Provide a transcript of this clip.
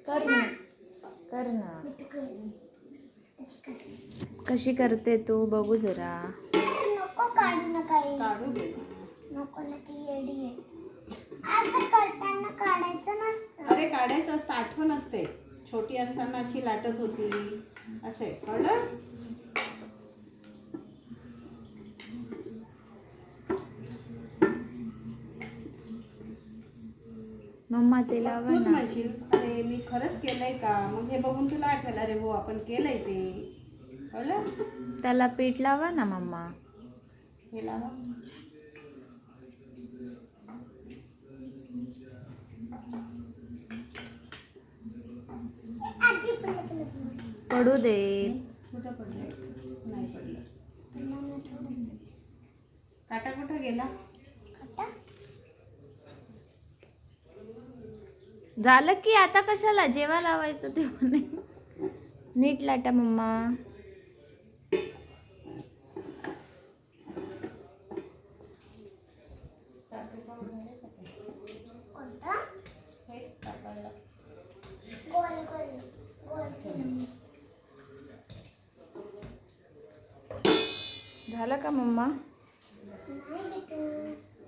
कर ना, कर ना. कशी करते तू बघू जरा. नको काढू नका. काढू दे. नको ना, ती येडी आहे. असं करताना काढायचं नसतं. अरे काढायचं असतं, आठवण असते. छोटी असताना अशी लाटत होती असे, कळलं? मम्मा ते लावा तूच ना. म्हणशील अरे मी खरंच केलंय का, मग हे बघून तुला आठवेल अरे हो आपण केलंय ते, कळलं? त्याला पीठ लावा ना मम्मा. हे लावा. आजी पडलं. पडू दे. कुठं पडलंय? नाही पडलं. काटा कुठं गेला? झालं की आता कशाला जेव्हा लावायचं तेव्हा नाही. नीट लाटा मम्मा. कोणता? हे कापायला. गोल गोल गोल केलं. झालं का मम्मा.